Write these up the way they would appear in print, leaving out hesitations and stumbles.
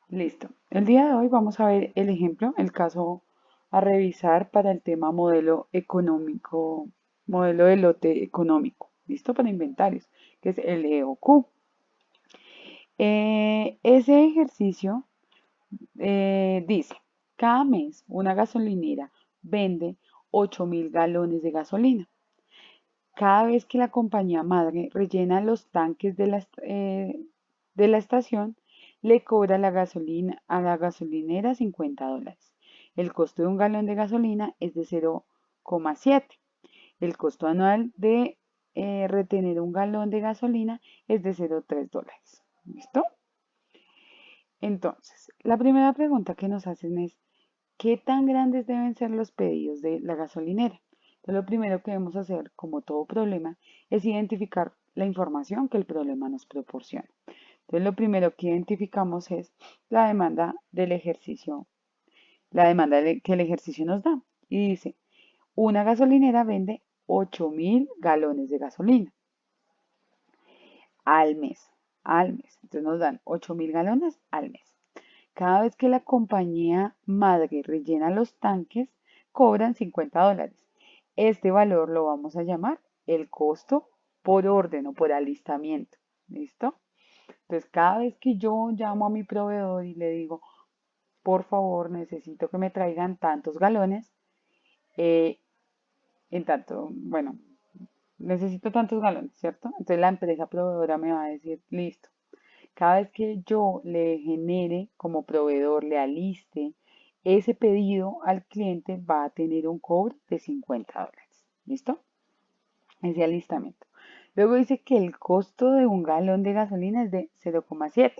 Listo. El día de hoy vamos a ver el ejemplo, el caso a revisar para el tema modelo económico, modelo de lote económico. ¿Listo? Para inventarios, que es el EOQ. Ese ejercicio dice, cada mes una gasolinera vende 8.000 galones de gasolina. Cada vez que la compañía madre rellena los tanques de la estación, le cobra la gasolina a la gasolinera $50. El costo de un galón de gasolina es de 0,7. El costo anual de retener un galón de gasolina es de $0,3. ¿Listo? Entonces, la primera pregunta que nos hacen es, ¿qué tan grandes deben ser los pedidos de la gasolinera? Entonces, lo primero que debemos hacer, como todo problema, es identificar la información que el problema nos proporciona. Entonces, lo primero que identificamos es la demanda del ejercicio, la demanda que el ejercicio nos da. Y dice, una gasolinera vende 8.000 galones de gasolina al mes, al mes. Entonces nos dan 8.000 galones al mes. Cada vez que la compañía madre rellena los tanques, cobran $50. Este valor lo vamos a llamar el costo por orden o por alistamiento. ¿Listo? Entonces, cada vez que yo llamo a mi proveedor y le digo, por favor, necesito que me traigan tantos galones, eh, en tanto, bueno, necesito tantos galones, ¿cierto? Entonces la empresa proveedora me va a decir, listo. Cada vez que yo le genere como proveedor, le aliste ese pedido al cliente, va a tener un cobro de $50. ¿Listo? Ese alistamiento. Luego dice que el costo de un galón de gasolina es de 0,7.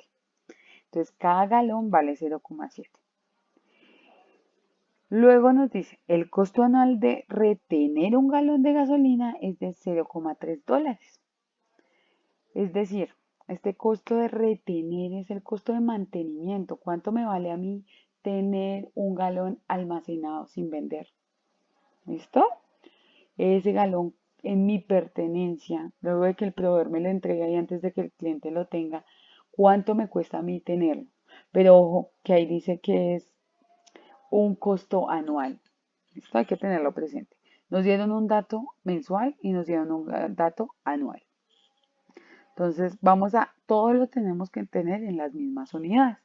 Entonces, cada galón vale 0,7. Luego nos dice, el costo anual de retener un galón de gasolina es de $0,3. Es decir, este costo de retener es el costo de mantenimiento. ¿Cuánto me vale a mí tener un galón almacenado sin vender? ¿Listo? Ese galón en mi pertenencia, luego de que el proveedor me lo entregue y antes de que el cliente lo tenga, ¿cuánto me cuesta a mí tenerlo? Pero ojo, que ahí dice que es un costo anual. Esto hay que tenerlo presente. Nos dieron un dato mensual y nos dieron un dato anual. Entonces, todo lo tenemos que tener en las mismas unidades,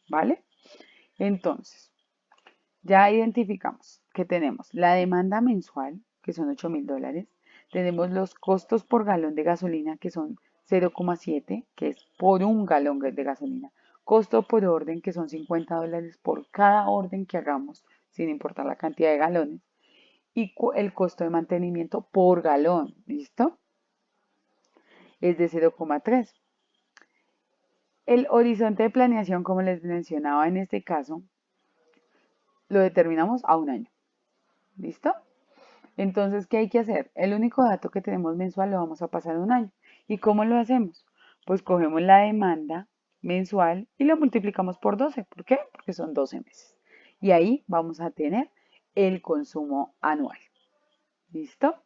¿vale? Entonces, ya identificamos que tenemos la demanda mensual, que son $8.000, tenemos los costos por galón de gasolina, que son 0,7, que es por un galón de gasolina, costo por orden, que son $50 por cada orden que hagamos, sin importar la cantidad de galones, y el costo de mantenimiento por galón, ¿listo? Es de 0,3. El horizonte de planeación, como les mencionaba en este caso, lo determinamos a un año. ¿Listo? Entonces, ¿qué hay que hacer? El único dato que tenemos mensual lo vamos a pasar a un año. ¿Y cómo lo hacemos? Pues cogemos la demanda mensual y lo multiplicamos por 12. ¿Por qué? Porque son 12 meses. Y ahí vamos a tener el consumo anual. ¿Listo?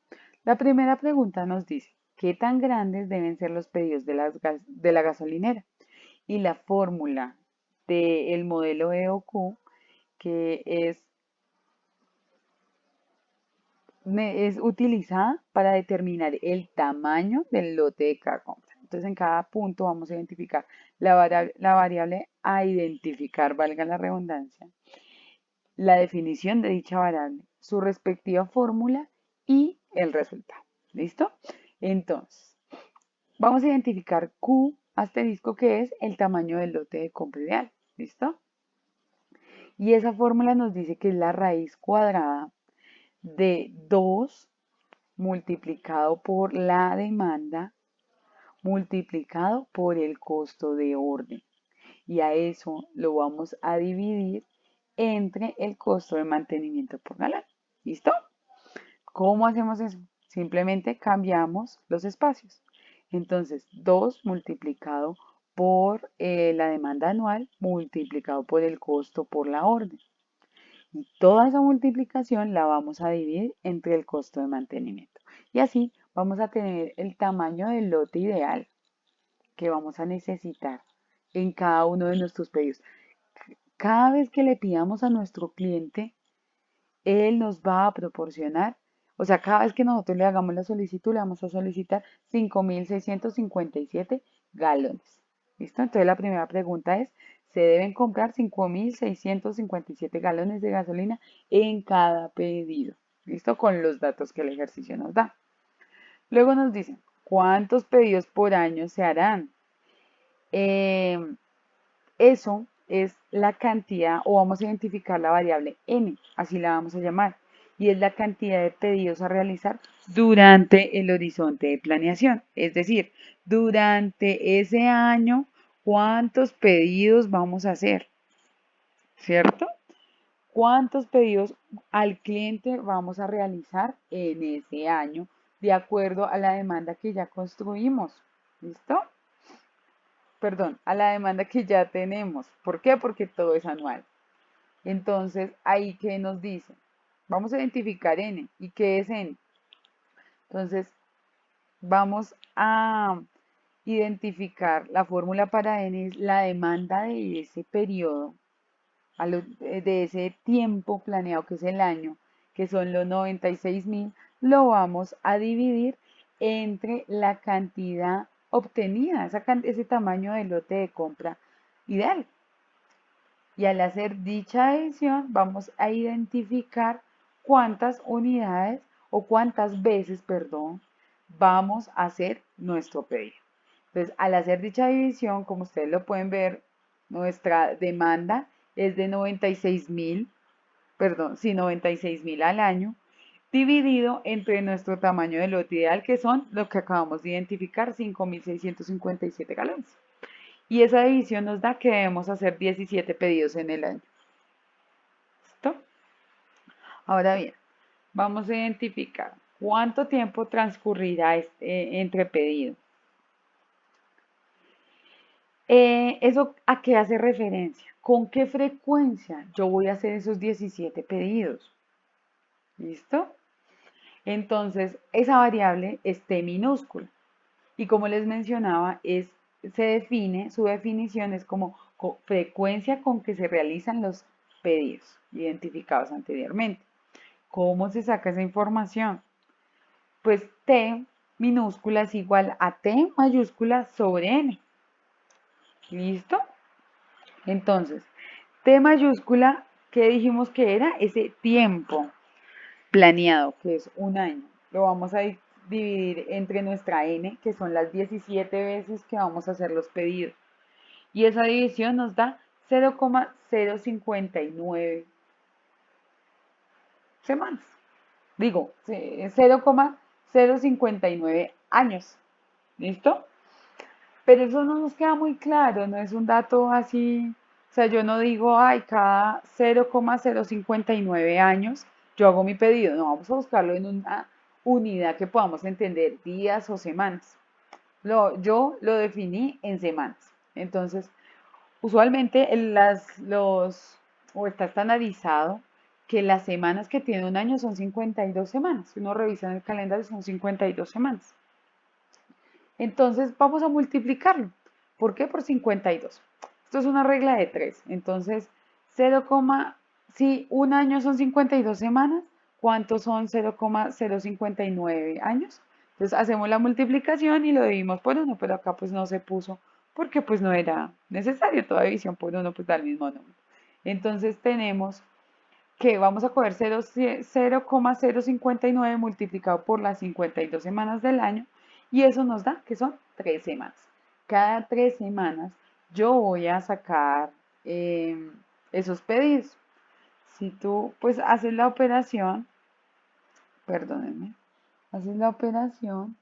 La primera pregunta nos dice, ¿qué tan grandes deben ser los pedidos de la gasolinera? Y la fórmula del modelo EOQ, que es utilizada para determinar el tamaño del lote de cada compra. Entonces, en cada punto vamos a identificar la variable a identificar, valga la redundancia, la definición de dicha variable, su respectiva fórmula y el resultado. ¿Listo? Entonces, vamos a identificar Q asterisco, que es el tamaño del lote de compra ideal. ¿Listo? Y esa fórmula nos dice que es la raíz cuadrada de 2 multiplicado por la demanda multiplicado por el costo de orden. Y a eso lo vamos a dividir entre el costo de mantenimiento por galón. ¿Listo? ¿Cómo hacemos eso? Simplemente cambiamos los espacios. Entonces, 2 multiplicado por la demanda anual multiplicado por el costo por la orden. Y toda esa multiplicación la vamos a dividir entre el costo de mantenimiento. Y así vamos a tener el tamaño del lote ideal que vamos a necesitar en cada uno de nuestros pedidos. cada vez que le pidamos a nuestro cliente, él nos va a proporcionar, o sea, cada vez que nosotros le hagamos la solicitud, le vamos a solicitar 5.657 galones. ¿Listo? Entonces la primera pregunta es, ¿se deben comprar 5.657 galones de gasolina en cada pedido? ¿Listo? Con los datos que el ejercicio nos da. Luego nos dicen, ¿cuántos pedidos por año se harán? Eh, Eso es la cantidad, o vamos a identificar la variable n, así la vamos a llamar, y es la cantidad de pedidos a realizar durante el horizonte de planeación. Es decir, durante ese año, ¿cuántos pedidos vamos a hacer? ¿Cierto? ¿Cuántos pedidos al cliente vamos a realizar en ese año de acuerdo a la demanda que ya construimos? ¿Listo? Perdón, a la demanda que ya tenemos. ¿Por qué? Porque todo es anual. Entonces, ahí que nos dice, vamos a identificar N. ¿Y qué es N? Entonces, vamos a identificar la fórmula para N es la demanda de ese periodo, de ese tiempo planeado que es el año, que son los 96.000, lo vamos a dividir entre la cantidad obtenida, ese tamaño de lote de compra ideal. Y al hacer dicha edición vamos a identificar cuántas unidades o cuántas veces, perdón, vamos a hacer nuestro pedido. Entonces, al hacer dicha división, como ustedes lo pueden ver, nuestra demanda es de 96.000, perdón, sí, 96.000 al año, dividido entre nuestro tamaño de lote ideal, que son lo que acabamos de identificar, 5.657 galones. Y esa división nos da que debemos hacer 17 pedidos en el año. ¿Listo? Ahora bien, vamos a identificar cuánto tiempo transcurrirá entre pedidos. ¿Eso a qué hace referencia? ¿Con qué frecuencia yo voy a hacer esos 17 pedidos? ¿Listo? Entonces, esa variable es T minúscula. Y como les mencionaba, su definición es como frecuencia con que se realizan los pedidos identificados anteriormente. ¿Cómo se saca esa información? Pues T minúscula es igual a T mayúscula sobre N. ¿Listo? Entonces, T mayúscula, ¿qué dijimos que era? Ese tiempo planeado, que es un año. Lo vamos a dividir entre nuestra N, que son las 17 veces que vamos a hacer los pedidos. Y esa división nos da 0,059 semanas. Digo, 0,059 años. ¿Listo? Pero eso no nos queda muy claro, no es un dato así. O sea, yo no digo, ay, cada 0,059 años yo hago mi pedido. No, vamos a buscarlo en una unidad que podamos entender, días o semanas. Yo lo definí en semanas. Entonces, usualmente o está estandarizado que las semanas que tiene un año son 52 semanas. Si uno revisa en el calendario, son 52 semanas. Entonces vamos a multiplicarlo. ¿Por qué? Por 52. Esto es una regla de 3. Entonces, si un año son 52 semanas, ¿cuántos son 0,059 años? Entonces hacemos la multiplicación y lo dividimos por 1, pero acá pues no se puso porque pues no era necesario. Toda división por 1 pues da el mismo número. Entonces tenemos que vamos a coger 0,059 multiplicado por las 52 semanas del año y eso nos da que son 3 semanas. Cada 3 semanas yo voy a sacar esos pedidos. Si tú pues haces la operación, perdónenme, haces la operación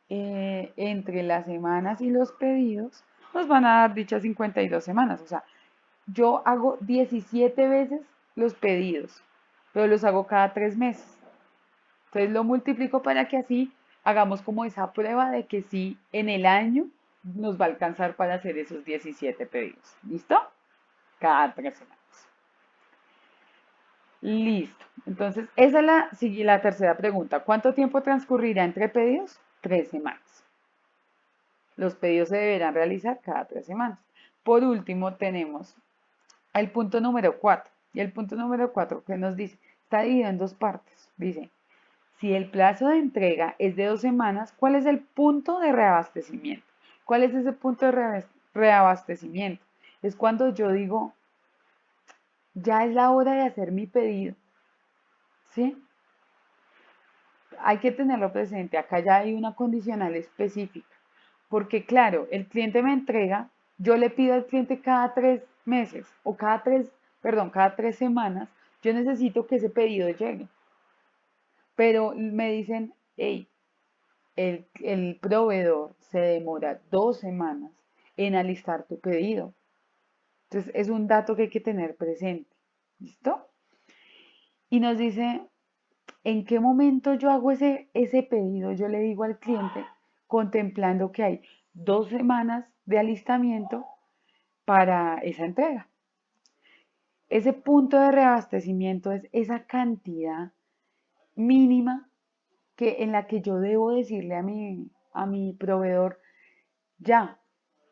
entre las semanas y los pedidos, nos van a dar dichas 52 semanas. O sea, yo hago 17 veces los pedidos, pero los hago cada 3 meses. Entonces lo multiplico para que así hagamos como esa prueba de que sí en el año nos va a alcanzar para hacer esos 17 pedidos. ¿Listo? Cada 3 semanas. Listo. Entonces, esa es la tercera pregunta. ¿Cuánto tiempo transcurrirá entre pedidos? 3 semanas. Los pedidos se deberán realizar cada 3 semanas. Por último, tenemos al punto número 4. Y el punto número 4, ¿qué nos dice? Está dividido en dos partes. Dice, si el plazo de entrega es de 2 semanas, ¿cuál es el punto de reabastecimiento? ¿Cuál es ese punto de reabastecimiento? Es cuando yo digo, ya es la hora de hacer mi pedido, ¿sí? Hay que tenerlo presente, acá ya hay una condicional específica, porque claro, el cliente me entrega, yo le pido al cliente cada 3 meses o cada 3 semanas, yo necesito que ese pedido llegue, pero me dicen, hey, el proveedor se demora 2 semanas en alistar tu pedido. Entonces es un dato que hay que tener presente. ¿Listo? Y nos dice, ¿en qué momento yo hago ese pedido? Yo le digo al cliente, contemplando que hay 2 semanas de alistamiento para esa entrega. Ese punto de reabastecimiento es esa cantidad mínima en la que yo debo decirle a mi proveedor, ya,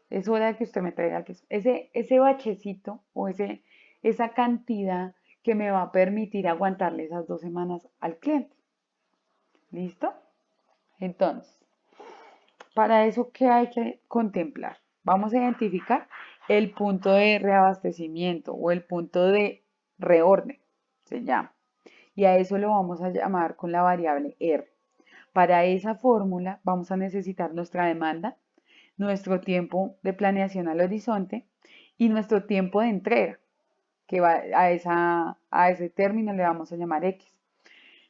es hora de que usted me traiga el queso. Ese bachecito o esa cantidad que me va a permitir aguantarle esas 2 semanas al cliente. ¿Listo? Entonces, para eso, ¿qué hay que contemplar? Vamos a identificar el punto de reabastecimiento o el punto de reorden, se llama. Y a eso lo vamos a llamar con la variable R. Para esa fórmula vamos a necesitar nuestra demanda, nuestro tiempo de planeación al horizonte y nuestro tiempo de entrega, que va a ese término le vamos a llamar X.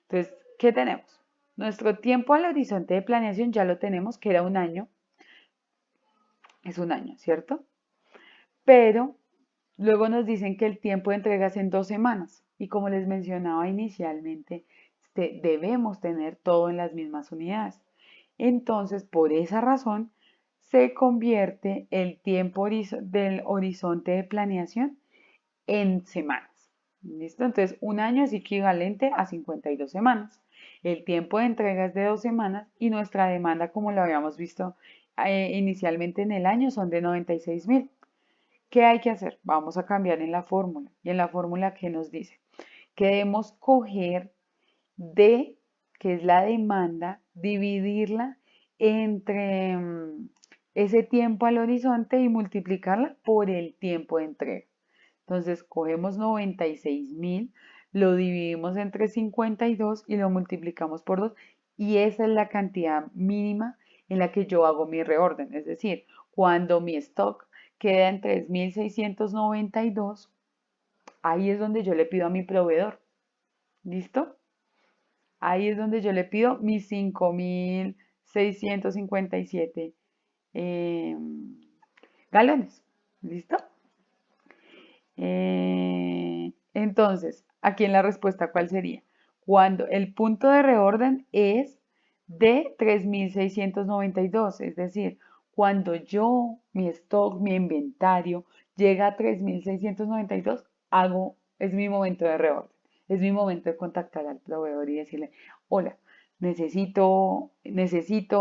Entonces, ¿qué tenemos? Nuestro tiempo al horizonte de planeación ya lo tenemos, que era un año, es un año, ¿cierto? Pero luego nos dicen que el tiempo de entrega es en 2 semanas y como les mencionaba inicialmente, debemos tener todo en las mismas unidades. Entonces, por esa razón, se convierte el tiempo del horizonte de planeación en semanas. ¿Listo? Entonces, un año es equivalente a 52 semanas. El tiempo de entrega es de 2 semanas y nuestra demanda, como lo habíamos visto inicialmente en el año, son de 96.000. ¿Qué hay que hacer? Vamos a cambiar en la fórmula. Y en la fórmula, ¿qué nos dice? Que debemos coger D, que es la demanda, dividirla entre ese tiempo al horizonte y multiplicarla por el tiempo de entrega. Entonces, cogemos 96.000, lo dividimos entre 52 y lo multiplicamos por 2 y esa es la cantidad mínima en la que yo hago mi reorden. Es decir, cuando mi stock queda en 3.692, ahí es donde yo le pido a mi proveedor. ¿Listo? Ahí es donde yo le pido mis 5.657 eh, galones. ¿Listo? Entonces, aquí en la respuesta, ¿cuál sería? Cuando el punto de reorden es de 3.692, es decir, cuando mi stock, mi inventario llega a 3.692, es mi momento de reorden, es mi momento de contactar al proveedor y decirle, hola, necesito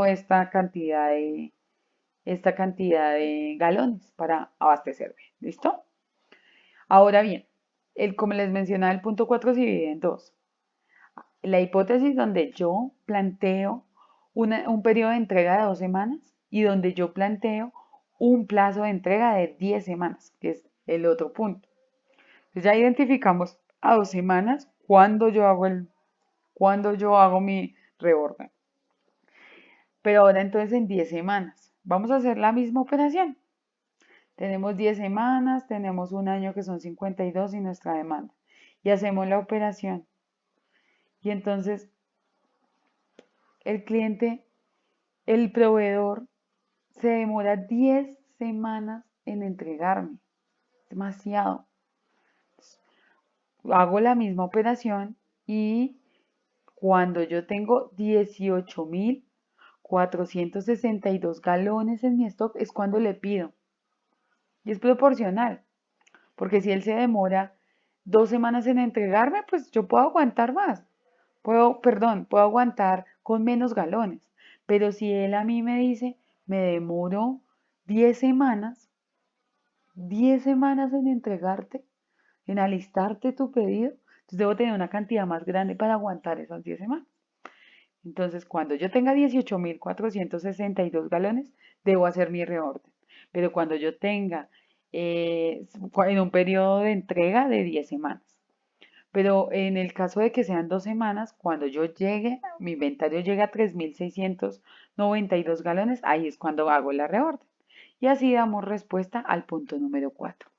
esta cantidad de galones para abastecerme. ¿Listo? Ahora bien, como les mencionaba, el punto 4 se divide en dos. La hipótesis donde yo planteo un periodo de entrega de 2 semanas y donde yo planteo un plazo de entrega de 10 semanas, que es el otro punto. Entonces ya identificamos a 2 semanas cuando yo hago mi reorden. Pero ahora entonces en 10 semanas. Vamos a hacer la misma operación. Tenemos 10 semanas, tenemos un año que son 52 y nuestra demanda. Y hacemos la operación. Y entonces el cliente, el proveedor, se demora 10 semanas en entregarme. Demasiado. Hago la misma operación y cuando yo tengo 18.462 galones en mi stock es cuando le pido. Y es proporcional. Porque si él se demora 2 semanas en entregarme, pues yo puedo aguantar más. Puedo aguantar con menos galones. Pero si él a mí me dice, me demoró 10 semanas, 10 semanas en entregarte, en alistarte tu pedido, entonces debo tener una cantidad más grande para aguantar esas 10 semanas. Entonces, cuando yo tenga 18.462 galones, debo hacer mi reorden. Pero cuando yo tenga en un periodo de entrega de 10 semanas. Pero en el caso de que sean 2 semanas, cuando yo llegue, mi inventario llega a 3.692 galones, ahí es cuando hago la reorden. Y así damos respuesta al punto número 4.